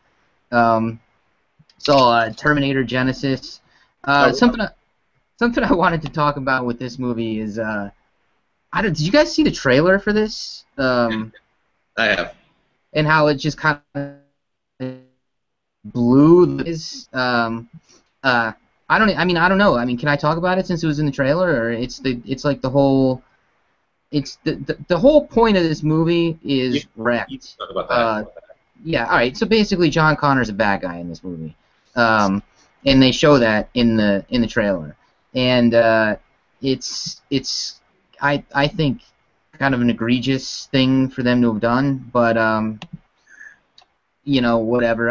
Um, Terminator Genesis. Oh, Something I wanted to talk about with this movie is did you guys see the trailer for this? I have. And how it just kind of blew is I don't know. I mean, can I talk about it since it was in the trailer, or it's like the whole the whole point of this movie is You wrecked. talk about that. Yeah, all right. So basically, John Connor's a bad guy in this movie, and they show that in the trailer, and I think kind of an egregious thing for them to have done, but whatever.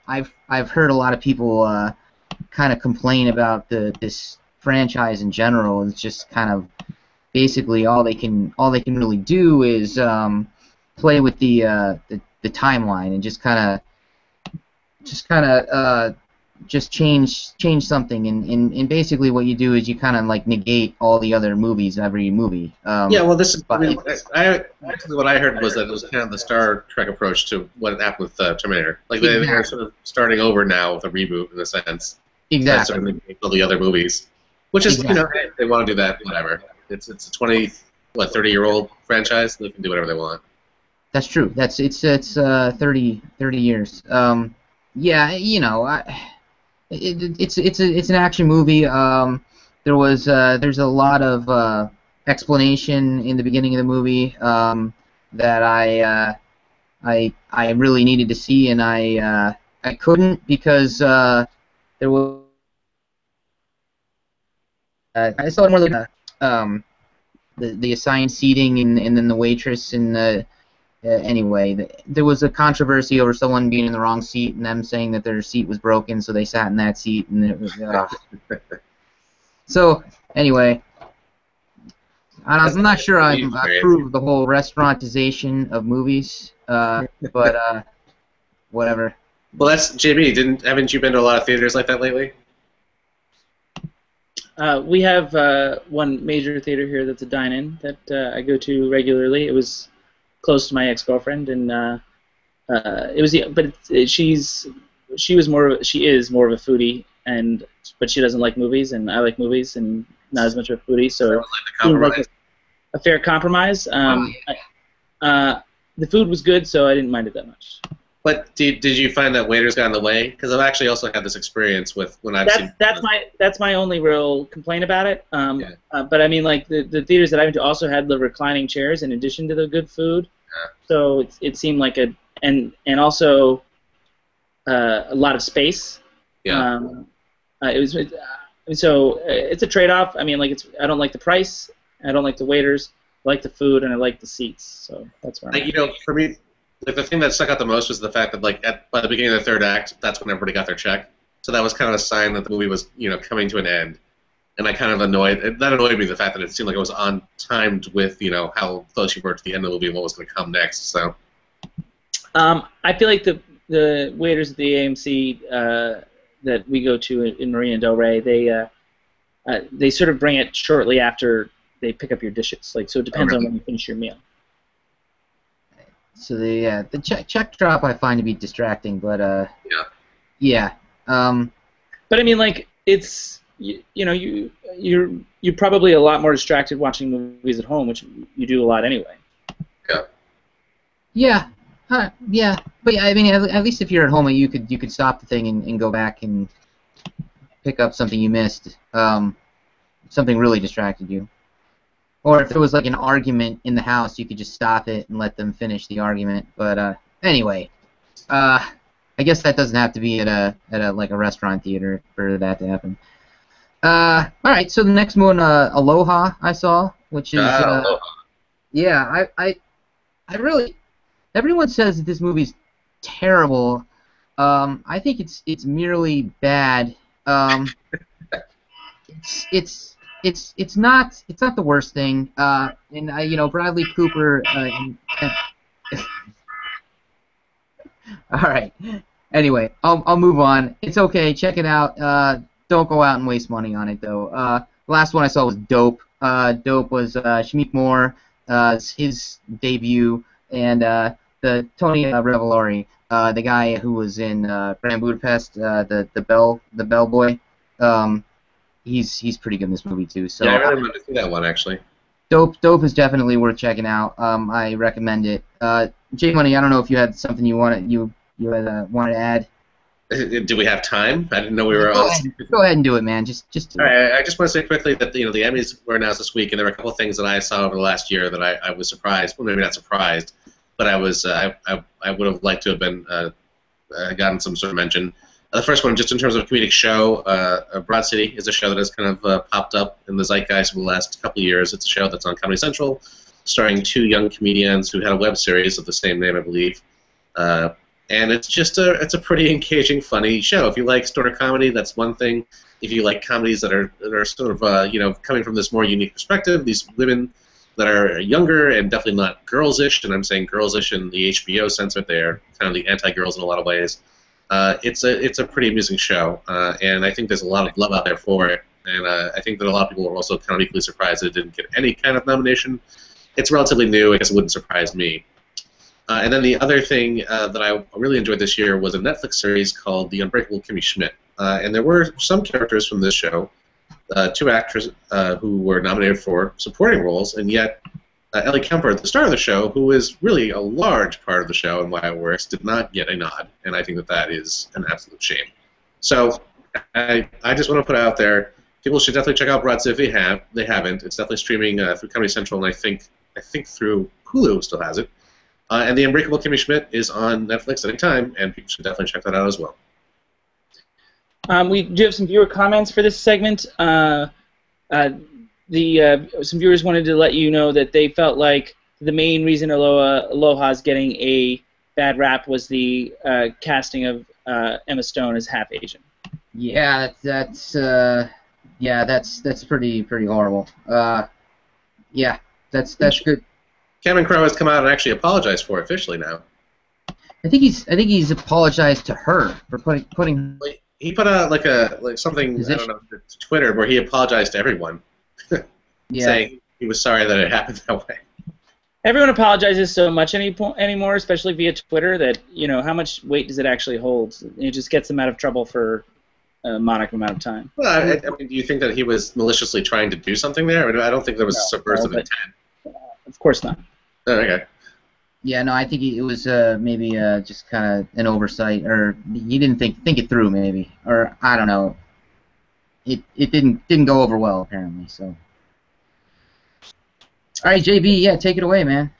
I've heard a lot of people kind of complain about this franchise in general. It's just kind of basically all they can really do is play with the timeline and just change something, and basically what you do is you kind of like negate all the other movies, every movie. Yeah, well, this is. Actually, what I heard was that it was kind of the Star Trek approach to what happened with Terminator. Like they're sort of starting over now with a reboot in a sense. Exactly. Sort of all the other movies, which is Exactly. they want to do that, whatever. It's a 30-year-old franchise. They can do whatever they want. That's true. It's 30 years. Yeah, it's an action movie. There's a lot of explanation in the beginning of the movie that I really needed to see, and I couldn't because there was I saw it more like the assigned seating and then the waitress and anyway, there was a controversy over someone being in the wrong seat and them saying that their seat was broken, so they sat in that seat, and it was. So anyway, I'm not sure I approve of the whole restaurantization of movies, but whatever. Well, that's JB. Haven't you been to a lot of theaters like that lately? We have one major theater here that's a dine-in that I go to regularly. It was close to my ex-girlfriend, and it was. But she is more of a foodie, but she doesn't like movies, and I like movies, and not as much of a foodie. So like a fair compromise. The food was good, so I didn't mind it that much. But did you find that waiters got in the way? Because I've actually also had this experience with when I've seen. That's my only real complaint about it. But I mean, like the theaters that I went to also had the reclining chairs in addition to the good food. Yeah. So it seemed like and also a lot of space. Yeah. It's a trade-off. I mean, like I don't like the price, I don't like the waiters, I like the food, and I like the seats. So that's where for me. Like the thing that stuck out the most was the fact that by the beginning of the third act, that's when everybody got their check. So that was kind of a sign that the movie was coming to an end. And I kind of that annoyed me, the fact that it seemed like it was on timed with how close you were to the end of the movie and what was going to come next. So I feel like the waiters at the AMC that we go to in Marina Del Rey, they sort of bring it shortly after they pick up your dishes. Like, so it depends on when you finish your meal. So the check drop I find to be distracting, but yeah. But I mean, like it's you're probably a lot more distracted watching movies at home, which you do a lot anyway. Yeah. Yeah. But yeah, I mean, at least if you're at home, you could stop the thing and go back and pick up something you missed. Something really distracted you. Or if there was like an argument in the house, you could just stop it and let them finish the argument. But anyway, I guess that doesn't have to be at a restaurant theater for that to happen. All right, so the next one, Aloha, I saw, which is yeah, I really, everyone says that this movie's terrible. I think it's merely bad. It's not the worst thing. And Bradley Cooper. All right. Anyway, I'll move on. It's okay. Check it out. Don't go out and waste money on it though. last one I saw was Dope. Dope was Shameik Moore, his debut, and the Tony Revolori, the guy who was in Grand Budapest, the bellboy. He's pretty good in this movie too. So yeah, I really wanted to see that one actually. Dope is definitely worth checking out. I recommend it. J Money, I don't know if you had something you wanted to add. Do we have time? I didn't know we were Go on. ahead, go ahead and do it, man. Just do All it. right, I just want to say quickly that the Emmys were announced this week, and there were a couple of things that I saw over the last year that I was surprised. Well, maybe not surprised, but I was I would have liked to have been gotten some sort of mention. The first one, just in terms of a comedic show, Broad City is a show that has kind of popped up in the zeitgeist for the last couple of years. It's a show that's on Comedy Central, starring two young comedians who had a web series of the same name, I believe. And it's just it's a pretty engaging, funny show. If you like stoner comedy, that's one thing. If you like comedies that are sort of coming from this more unique perspective, these women that are younger and definitely not girls-ish, and I'm saying girls-ish in the HBO sense, that they're kind of the anti-girls in a lot of ways. It's a pretty amusing show, and I think there's a lot of love out there for it. And I think that a lot of people were also kind of equally surprised that it didn't get any kind of nomination. It's relatively new. I guess it wouldn't surprise me. And then the other thing that I really enjoyed this year was a Netflix series called The Unbreakable Kimmy Schmidt. And there were some characters from this show, two actors who were nominated for supporting roles, and yet Ellie Kemper, the star of the show, who is really a large part of the show and why it works, did not get a nod. And I think that that is an absolute shame. So I just want to put out there, people should definitely check out Broad City if they haven't. It's definitely streaming through Comedy Central, and I think through Hulu still has it. And The Unbreakable Kimmy Schmidt is on Netflix at any time, and people should definitely check that out as well. We do have some viewer comments for this segment. Some viewers wanted to let you know that they felt like the main reason Aloha's getting a bad rap was the casting of Emma Stone as half Asian. Yeah, that's pretty horrible. Yeah, that's good. Cameron Crowe has come out and actually apologized for it officially now. I think he's apologized to her for putting. He put out something I don't know to Twitter where he apologized to everyone, saying he was sorry that it happened that way. Everyone apologizes so much anymore, especially via Twitter, that how much weight does it actually hold? It just gets them out of trouble for a modicum amount of time. Well, I mean, do you think that he was maliciously trying to do something there? I mean, I don't think there was subversive intent. Of course not. Oh, okay. Yeah, no, I think it was maybe just kind of an oversight, or he didn't think it through, maybe, or I don't know. It didn't go over well apparently. So, all right, JB, yeah, take it away, man.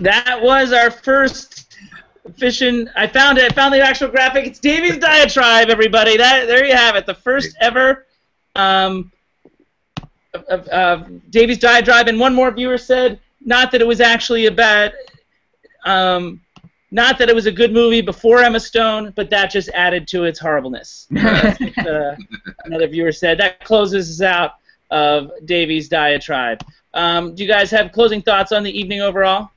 That was our first efficient. I found it. I found the actual graphic. It's Davie's diatribe, everybody. There you have it. The first ever Davie's diatribe, and one more viewer said, not that it was actually a bad. Not that it was a good movie before Emma Stone, but that just added to its horribleness. Another viewer said. That closes us out of Davie's diatribe. Do you guys have closing thoughts on the evening overall?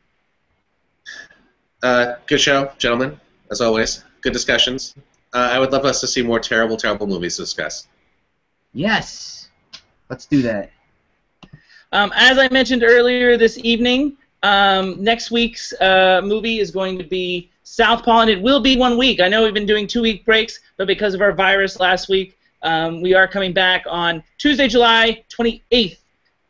Good show, gentlemen, as always. Good discussions. I would love us to see more terrible, terrible movies to discuss. Yes. Let's do that. As I mentioned earlier this evening, next week's movie is going to be Southpaw, and it will be 1 week. I know we've been doing 2-week breaks, but because of our virus last week, we are coming back on Tuesday, July 28th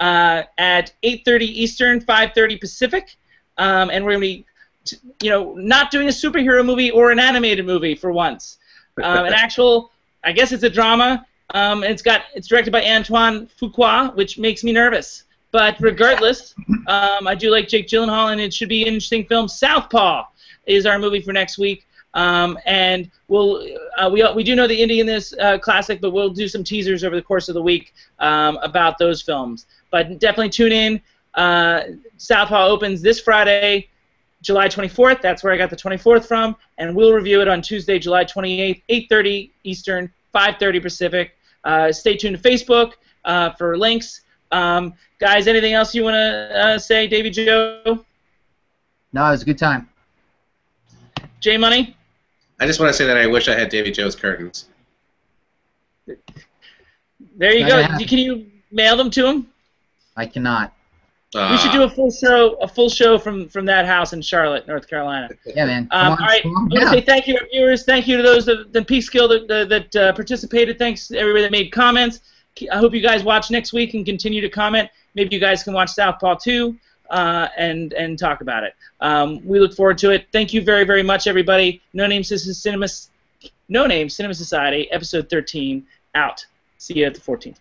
at 8:30 Eastern, 5:30 Pacific, and we're going to be, not doing a superhero movie or an animated movie for once. An actual, I guess it's a drama, and it's directed by Antoine Fuqua, which makes me nervous. But regardless, I do like Jake Gyllenhaal, and it should be an interesting film. Southpaw is our movie for next week, and we do know the indie in this classic, but we'll do some teasers over the course of the week about those films. But definitely tune in. Southpaw opens this Friday, July 24th. That's where I got the 24th from, and we'll review it on Tuesday, July 28th, 8:30 Eastern, 5:30 Pacific. Stay tuned to Facebook for links. Guys, anything else you want to say, Davey Joe? No, it was a good time. J Money? I just want to say that I wish I had Davy Joe's curtains. There you go. Can you mail them to him? I cannot. We should do a full show from that house in Charlotte, North Carolina. Yeah, man. All right. I want to say thank you to our viewers. Thank you to those the Peekskill that participated. Thanks to everybody that made comments. I hope you guys watch next week and continue to comment. Maybe you guys can watch Southpaw too and talk about it. We look forward to it. Thank you very, very much, everybody. No Name Cinema Society, episode 13 out. See you at the 14th.